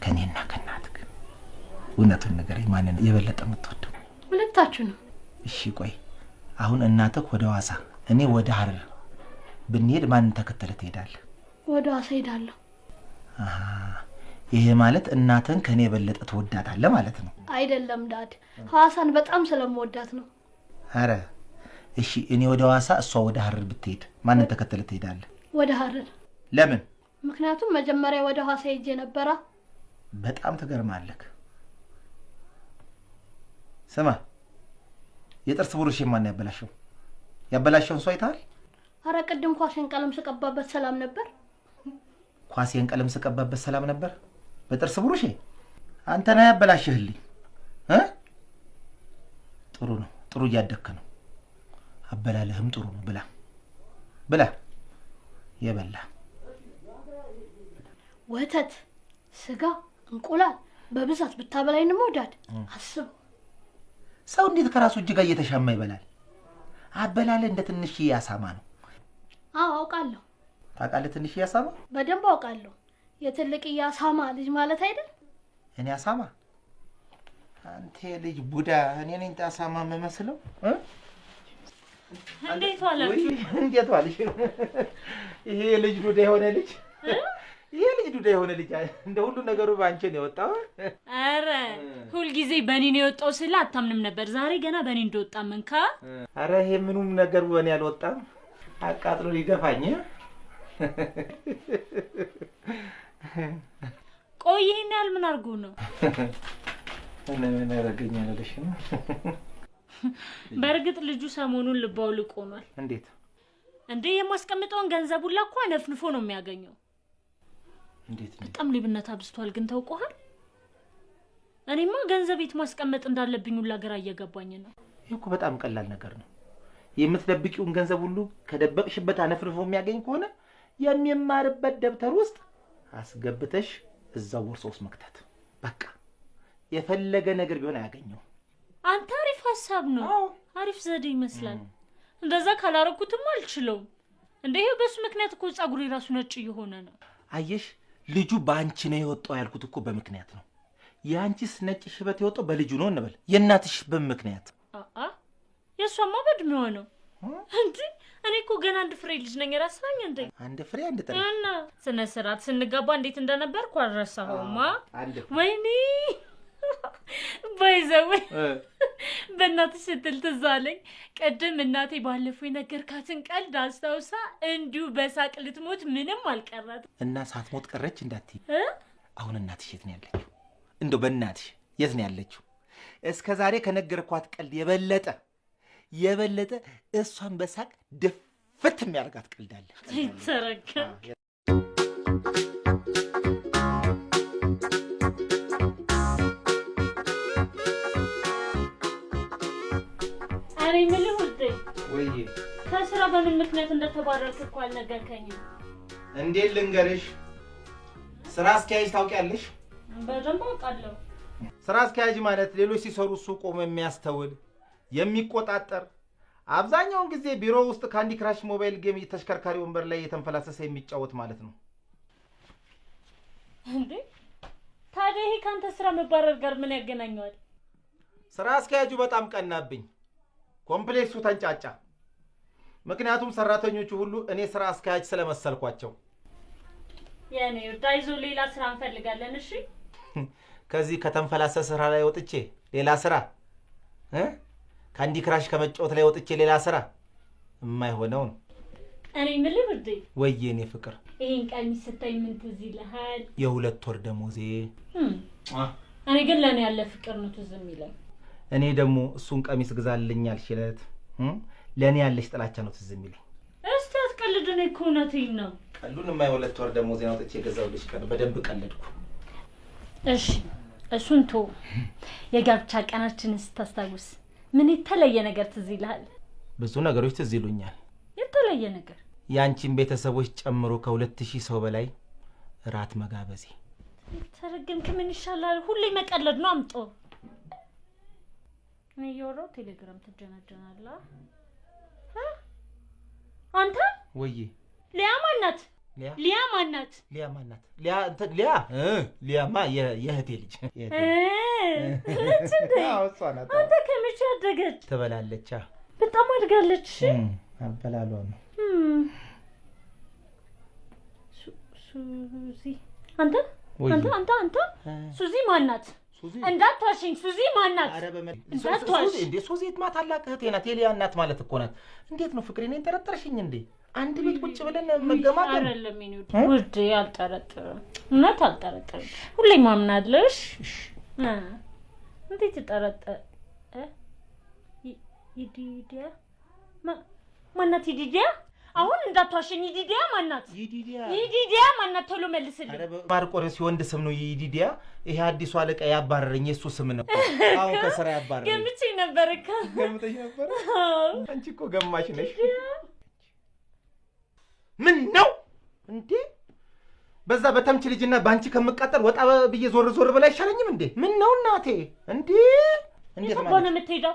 ከኔና ከናትክ እውነቱን ነገር ማንን የበለጠ የምትወደው? ሁለታችሁ ነው። እሺ ቆይ አሁን እናትክ ወደ ዋሳ እኔ ወደ ሐረር ብንሄድ ማንን ተከተለ ትሄዳለህ? ወደ ዋሳ ሄዳለሁ። ይሄ ማለት እናትን ከኔ የበለጠ ትወዳታለህ ማለት ነው? አይደለም ዳድ፣ ሐዋሳን በጣም ስለምወዳት ነው። አረ እሺ እኔ ወደ ዋሳ እሷ ወደ ሐረር ብትሄድ ማንን ተከተለ ትሄዳለህ? ወደ ሐረር። ለምን? ምክንያቱም መጀመሪያ ወደ ሐዋሳ ሄጄ ነበር። በጣም ትገርማለህ። ስማ የጥርስ ብሩሽ ማን ያበላሸው? ያበላሸውን ሰው አይተሃል? አረ ቅድም ኳሴን ቀለም ስቀባበት ሰላም ነበር። ኳሴን ቀለም ስቀባበት ሰላም ነበር? በጥርስ ብሩሽ አንተ ነህ ያበላሽህልኝ። ጥሩ ነው፣ ጥሩ እያደክ ነው። አበላለህም ጥሩ ነው። ብላ ብላ የበላ ወተት፣ ስጋ፣ እንቁላል በብዛት ብታበላኝ ነው ዳድ። አስብ ሰው እንዴት ከራሱ እጅ ጋር እየተሻማ ይበላል? አበላለ እንደ ትንሽ ያሳማ ነው። አውቃለሁ። ታውቃለህ? ትንሽ ያሳማ በደንብ አውቃለሁ። የትልቅ ያሳማ ልጅ ማለት አይደል? እኔ ያሳማ? አንተ ልጅ ቡዳ፣ እኔ ነኝ ያሳማ የምመስለው? እንዴት ዋላችሁ? እንዴት ዋልሽ? ይሄ ልጅ ዱዳ የሆነ ልጅ ይሄ ልጅ ዱዳ የሆነ ልጅ እንደ ሁሉ ነገሩ ባንቺ ነው የወጣው። አረ ሁሉ ጊዜ በኔ ነው የወጣው ስለ አታምንም ነበር። ዛሬ ገና በኔ እንደወጣ መንካ። አረ ይሄ ምኑም ነገር በኔ አልወጣም። አቃጥሎ ሊደፋኝ። ቆይ ይሄን ያህል ምን አድርጎ ነው? ምን ያረጋኛል አለሽ ነው? በርግጥ ልጁ ሰሞኑን ልባው ልቆኗል። እንዴት እንዴ? የማስቀምጠውን ገንዘብ ሁላ እኮ ነፍንፎ ነው የሚያገኘው። እንዴት ነው? በጣም ሊብነት አብዝቷል። ግን ታውቀዋል? እኔማ ገንዘብ የት ማስቀመጥ እንዳለብኝ ሁላ ግራ እየገባኝ ነው። ይሄ እኮ በጣም ቀላል ነገር ነው። የምትደብቂውን ገንዘብ ሁሉ ከደበቅሽበት አነፍንፎ የሚያገኝ ከሆነ የሚማርበት ደብተር ውስጥ አስገብተሽ እዛው ቦርሳ ውስጥ መክተት። በቃ የፈለገ ነገር ቢሆን አያገኘው። አንተ አሪፍ ሐሳብ ነው። አሪፍ ዘዴ ይመስላል። እንደዛ ካላረኩትም አልችለውም። እንዴ በሱ ምክንያት እኮ ጸጉሬ ራሱ ነጭ እየሆነ ነው። አየሽ ልጁ ባንቺ ነው የወጣው ያልኩት እኮ በምክንያት ነው። ያንቺስ ነጭ ሽበት የወጣው በልጁ ነው እንበል። የእናትሽ በምክንያት የሷማ በእድሜዋ ነው። እንዴ እኔ እኮ ገና አንድ ፍሬ ልጅ ነኝ። ራስራኝ እንዴ አንድ ፍሬ አንድ ጥሬ እና ስነ ስርዓት ስንጋባ እንዴት እንደነበርኩ አልረሳሁማ። ወይኔ ባይዘው በእናትሽ ስትል ትዝ አለኝ። ቅድም እናቴ ባለፈው የነገርካትን ቀልድ አስታውሳ እንዲሁ በሳቅ ልትሞት ምንም አልቀራት እና ሳትሞት ቀረች እንዳትይ። አሁን እናትሽ የት ነው ያለችው? እንደው በእናትሽ የት ነው ያለችው? እስከ ዛሬ ከነገርኳት ቀልድ የበለጠ እሷን በሳቅ ድፍት የሚያርጋት ቀልድ አለ። ተረካ አሬ ምን ልሁት? ወይ ከስራ በምን ምክንያት እንደተባረርክ እኮ አልነገርከኝም። እንዴት ልንገርሽ? ስራ አስኪያጅ ታውቂያለሽ? በደንብ አውቃለሁ። ስራ አስኪያጅ ማለት ሌሎች ሲሰሩ እሱ ቆሞ የሚያስተውል የሚቆጣጠር፣ አብዛኛውን ጊዜ ቢሮ ውስጥ ካንዲ ክራሽ ሞባይል ጌም ተሽከርካሪ ወንበር ላይ የተንፈላሰሰ የሚጫወት ማለት ነው። እንዴ ታዲያ ይሄ ካንተ ስራ መባረር ጋር ምን ያገናኘዋል? ስራ አስኪያጁ በጣም ቀናብኝ። ኮምፕሌክሱ ተንጫጫ። ምክንያቱም ሰራተኞቹ ሁሉ እኔ ስራ አስኪያጅ ስለመሰልኳቸው። የኔ ዳይዞ ሌላ ስራ እንፈልጋለን። እሺ ከዚህ ከተንፈላሰሰ ስራ ላይ ወጥቼ ሌላ ስራ ካንዲ ክራሽ ከመጫወት ላይ ወጥቼ ሌላ ስራ የማይሆነው ነው። እኔ ምን ልብድ? ወይዬ እኔ ፍቅር ይሄን ቀሚስ ስታይ ምን ትዝ ይልሃል? የ2 ወር ደሞዜ። እኔ ግን ለኔ ያለ ፍቅር ነው ትዝ የሚለኝ። እኔ ደግሞ እሱን ቀሚስ ግዛልኝ አልሽለት ለኔ ያለሽ ጥላቻ ነው ትዝ የሚለኝ። እስቲ አትቀልድ። እኔ እኮ እውነቴን ነው። ቀሉን የ2 ወር ደሞዜ ነው ወጥቼ ገዛውልሽ ቀን በደንብ ቀለድኩ። እሺ እሱን ቶ የጋብቻ ቀናችንን ስታስታውስ ምን የተለየ ነገር ትዝ ይልሃል? ብዙ ነገሮች ትዝ ይሉኛል። የተለየ ነገር ያንቺን ቤተሰቦች ጨምሮ ከ2000 ሰው በላይ ራት መጋበዜ። ተረገምክ። ምን ይሻላል? ሁሌ መቀለድ ነው። አምጦ እኔ የወራው ቴሌግራም ትጀናጀናለህ። አንተ ወይዬ ሊያ ማናት? ሊያ ማናት? ሊያ ማናት? ሊያማ የእህቴ ልጅ ልጅ እንዴ? እሷ ናት። አንተ ከመቼ አደገች? ትበላለች። በጣም አድጋለች። አበላሏ ነው። ሱዚ አንተ ሱዚ ማናት? እንዳትዋሽኝ። ሱዚ ማናት? እንዳትዋሽ እንዴ! ሱዚ ታላቅ እህቴ ናት። የሊያ እናት ማለት እኮ ናት። እንዴት ነው ፍቅሬ? እኔን ጠረጠርሽኝ እንዴ? አንድ ቤት ቁጭ ብለን መገማገም አይደለም ውዴ። አልጠረጥርም፣ እውነት አልጠረጥርም። ሁሌም ማምናለሽ። እንዴት ተጠረጠረ? ይዲዲያ ማናት? ይዲዲያ አሁን እንዳትዋሽኝ። ይዲዲያ ማናት? ይዲዲያ ማናት? ቶሎ መልስልኝ። ማርቆሬዎስ የወንድ ስም ነው ይዲዲያ። ይሄ አዲሱ አለቃ ያባረረኝ የሱ ስም ነው። አሁን ከስራ ያባረረኝ። ገምቼ ነበር እኮ። ገምተሽ ነበር? አንቺ እኮ ገማሽ ነሽ። ምን ነው እንዴ? በዛ በተምች ልጅና ባንቺ ከመቃጠል ወጣ ብዬ ዞር ብላ አይሻለኝም እንዴ? ምን ነው እናቴ? እንዴ እንዴት ማለት ነው የምትሄደው?